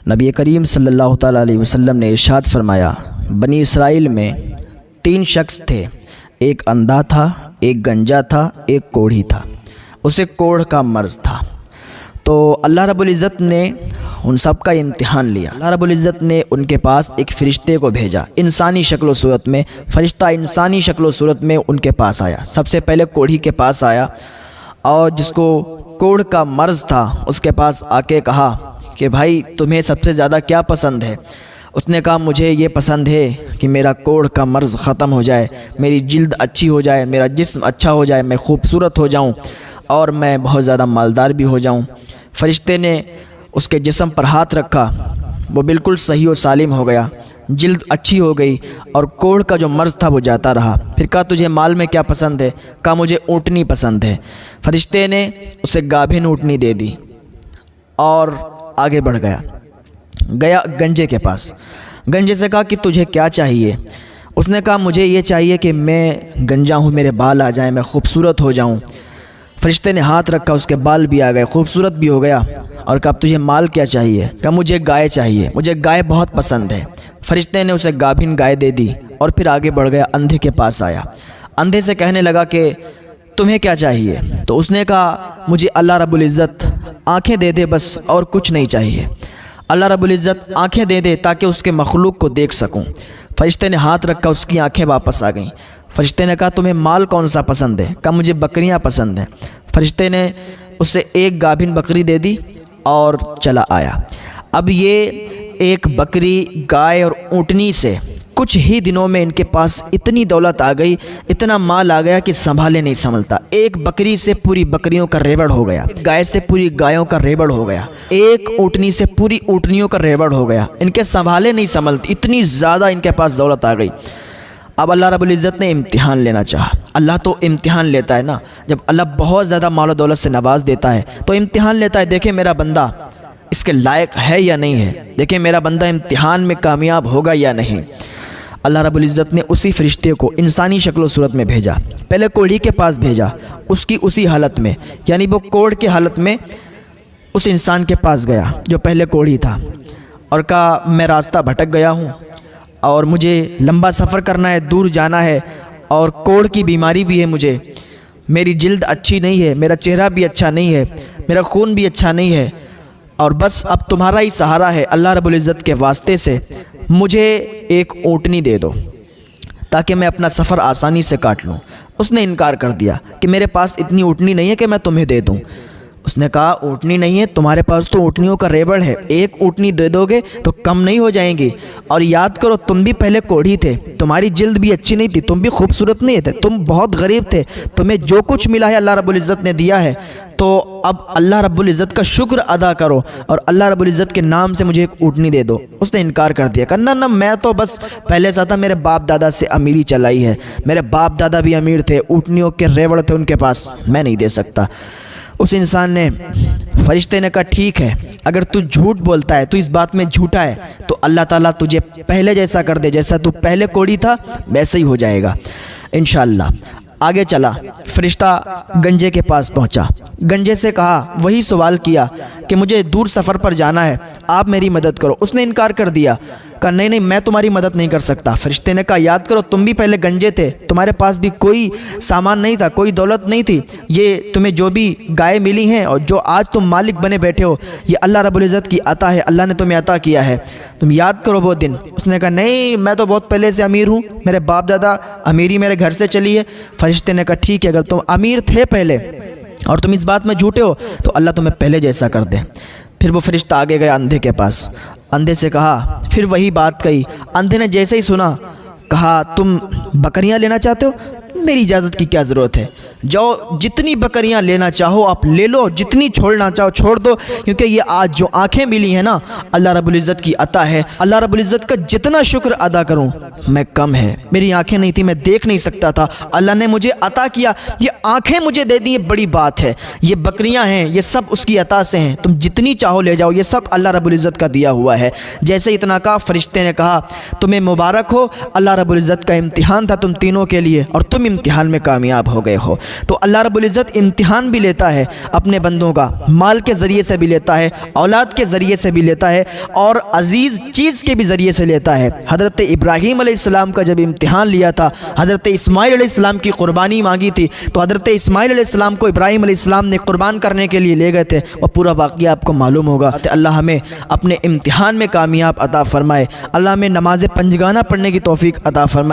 نبی کریم صلی اللہ تعالیٰ علیہ وسلم نے ارشاد فرمایا، بنی اسرائیل میں 3 شخص تھے، ایک اندھا تھا، ایک گنجا تھا، ایک کوڑھی تھا، اسے کوڑھ کا مرض تھا۔ تو اللہ رب العزت نے ان سب کا امتحان لیا۔ اللہ رب العزت نے ان کے پاس ایک فرشتے کو بھیجا، انسانی شکل و صورت میں۔ فرشتہ انسانی شکل و صورت میں ان کے پاس آیا۔ سب سے پہلے کوڑھی کے پاس آیا، اور جس کو کوڑھ کا مرض تھا اس کے پاس آ کے کہا کہ بھائی تمہیں سب سے زیادہ کیا پسند ہے؟ اس نے کہا مجھے یہ پسند ہے کہ میرا کوڑھ کا مرض ختم ہو جائے، میری جلد اچھی ہو جائے، میرا جسم اچھا ہو جائے، میں خوبصورت ہو جاؤں اور میں بہت زیادہ مالدار بھی ہو جاؤں۔ فرشتے نے اس کے جسم پر ہاتھ رکھا، وہ بالکل صحیح و سالم ہو گیا، جلد اچھی ہو گئی اور کوڑھ کا جو مرض تھا وہ جاتا رہا۔ پھر کہا تجھے مال میں کیا پسند ہے؟ کہا مجھے اونٹنی پسند ہے۔ فرشتے نے اسے گابھن اونٹنی دے دی اور آگے بڑھ گیا گنجے کے پاس۔ گنجے سے کہا کہ تجھے کیا چاہیے؟ اس نے کہا مجھے یہ چاہیے کہ میں گنجا ہوں، میرے بال آ جائیں، میں خوبصورت ہو جاؤں۔ فرشتے نے ہاتھ رکھا، اس کے بال بھی آ گئے، خوبصورت بھی ہو گیا، اور کہا تجھے مال کیا چاہیے؟ کہا مجھے گائے چاہیے، مجھے گائے بہت پسند ہے۔ فرشتے نے اسے گابھن گائے دے دی اور پھر آگے بڑھ گیا، اندھے کے پاس آیا۔ اندھے سے کہنے لگا کہ تمہیں کیا چاہیے؟ تو اس نے کہا مجھے اللہ رب العزت آنکھیں دے دے بس، اور کچھ نہیں چاہیے۔ اللہ رب العزت آنکھیں دے دے تاکہ اس کے مخلوق کو دیکھ سکوں۔ فرشتے نے ہاتھ رکھا، اس کی آنکھیں واپس آ گئیں۔ فرشتے نے کہا تمہیں مال کون سا پسند ہے؟ کہا مجھے بکریاں پسند ہیں۔ فرشتے نے اسے ایک گابھن بکری دے دی اور چلا آیا۔ اب یہ ایک بکری، گائے اور اونٹنی سے کچھ ہی دنوں میں ان کے پاس اتنی دولت آ گئی، اتنا مال آ گیا کہ سنبھالے نہیں سنبھلتا۔ ایک بکری سے پوری بکریوں کا ریوڑ ہو گیا، گائے سے پوری گایوں کا ریوڑ ہو گیا، ایک اونٹنی سے پوری اونٹنیوں کا ریوڑ ہو گیا۔ ان کے سنبھالے نہیں سنبھلتی، اتنی زیادہ ان کے پاس دولت آ گئی۔ اب اللہ رب العزت نے امتحان لینا چاہا۔ اللہ تو امتحان لیتا ہے نا، جب اللہ بہت زیادہ مال و دولت سے نواز دیتا ہے تو امتحان لیتا ہے، دیکھیں میرا بندہ اس کے لائق ہے یا نہیں ہے، دیکھیں میرا بندہ امتحان میں کامیاب ہوگا یا نہیں۔ اللہ رب العزت نے اسی فرشتے کو انسانی شکل و صورت میں بھیجا۔ پہلے کوڑھی کے پاس بھیجا، اس کی اسی حالت میں، یعنی وہ کوڑھ کی حالت میں اس انسان کے پاس گیا جو پہلے کوڑھی تھا، اور کہا میں راستہ بھٹک گیا ہوں اور مجھے لمبا سفر کرنا ہے، دور جانا ہے، اور کوڑھ کی بیماری بھی ہے، مجھے میری جلد اچھی نہیں ہے، میرا چہرہ بھی اچھا نہیں ہے، میرا خون بھی اچھا نہیں ہے، اور بس اب تمہارا ہی سہارا ہے، اللہ رب العزت کے واسطے سے مجھے ایک اونٹنی دے دو تاکہ میں اپنا سفر آسانی سے کاٹ لوں۔ اس نے انکار کر دیا کہ میرے پاس اتنی اونٹنی نہیں ہے کہ میں تمہیں دے دوں۔ اس نے کہا اونٹنی نہیں ہے، تمہارے پاس تو اونٹنیوں کا ریوڑ ہے، ایک اونٹنی دے دو گے تو کم نہیں ہو جائیں گی، اور یاد کرو تم بھی پہلے کوڑھی تھے، تمہاری جلد بھی اچھی نہیں تھی، تم بھی خوبصورت نہیں تھے، تم بہت غریب تھے، تمہیں جو کچھ ملا ہے اللہ رب العزت نے دیا ہے، تو اب اللہ رب العزت کا شکر ادا کرو اور اللہ رب العزت کے نام سے مجھے ایک اونٹنی دے دو۔ اس نے انکار کر دیا، کہا نہ میں تو بس پہلے سے تھا، میرے باپ دادا سے امیری چلائی ہے، میرے باپ دادا بھی امیر تھے، اونٹنیوں کے ریوڑ تھے ان کے پاس، میں نہیں دے سکتا۔ اس انسان نے، فرشتے نے کہا ٹھیک ہے، اگر تو جھوٹ بولتا ہے، تو اس بات میں جھوٹا ہے، تو اللہ تعالیٰ تجھے پہلے جیسا کر دے، جیسا تو پہلے کوڑھی تھا ویسے ہی ہو جائے گا انشاءاللہ۔ آگے چلا، فرشتہ گنجے کے پاس پہنچا، گنجے سے کہا، وہی سوال کیا کہ مجھے دور سفر پر جانا ہے، آپ میری مدد کرو۔ اس نے انکار کر دیا، کہا نہیں میں تمہاری مدد نہیں کر سکتا۔ فرشتے نے کہا یاد کرو تم بھی پہلے گنجے تھے، تمہارے پاس بھی کوئی سامان نہیں تھا، کوئی دولت نہیں تھی، یہ تمہیں جو بھی گائے ملی ہیں اور جو آج تم مالک بنے بیٹھے ہو، یہ اللہ رب العزت کی عطا ہے، اللہ نے تمہیں عطا کیا ہے، تم یاد کرو وہ دن۔ اس نے کہا نہیں میں تو بہت پہلے سے امیر ہوں، میرے باپ دادا امیری میرے گھر سے چلی ہے۔ فرشتے نے کہا ٹھیک ہے، اگر تم امیر تھے پہلے اور تم اس بات میں جھوٹے ہو تو اللہ تمہیں پہلے جیسا کر دے۔ پھر وہ فرشتہ آگے گیا اندھے کے پاس، اندھے سے کہا، پھر وہی بات کہی۔ اندھے نے جیسے ہی سنا کہا تم بکریاں لینا چاہتے ہو؟ میری اجازت کی کیا ضرورت ہے، جاؤ جتنی بکریاں لینا چاہو آپ لے لو، جتنی چھوڑنا چاہو چھوڑ دو، کیونکہ یہ آج جو آنکھیں ملی ہیں نا اللہ رب العزت کی عطا ہے۔ اللہ رب العزت کا جتنا شکر ادا کروں میں کم ہے، میری آنکھیں نہیں تھی، میں دیکھ نہیں سکتا تھا، اللہ نے مجھے عطا کیا، یہ آنکھیں مجھے دے دی، یہ بڑی بات ہے، یہ بکریاں ہیں یہ سب اس کی عطا سے ہیں، تم جتنی چاہو لے جاؤ، یہ سب اللہ رب العزت کا دیا ہوا ہے۔ جیسے اتنا کہا فرشتے نے کہا تمہیں مبارک ہو، اللہ رب العزت کا امتحان تھا تم تینوں کے لیے اور تم تم امتحان میں کامیاب ہو گئے ہو۔ تو اللہ رب العزت امتحان بھی لیتا ہے اپنے بندوں کا، مال کے ذریعے سے بھی لیتا ہے، اولاد کے ذریعے سے بھی لیتا ہے، اور عزیز چیز کے بھی ذریعے سے لیتا ہے۔ حضرت ابراہیم علیہ السلام کا جب امتحان لیا تھا، حضرت اسماعیل علیہ السلام کی قربانی مانگی تھی، تو حضرت اسماعیل علیہ السلام کو ابراہیم علیہ السلام نے قربان کرنے کے لیے لے گئے تھے، وہ پورا واقعہ آپ کو معلوم ہوگا۔ اللہ ہمیں اپنے امتحان میں کامیاب عطا فرمائے، اللہ ہمیں نماز پنجگانہ پڑھنے کی توفیق عطا فرمائے۔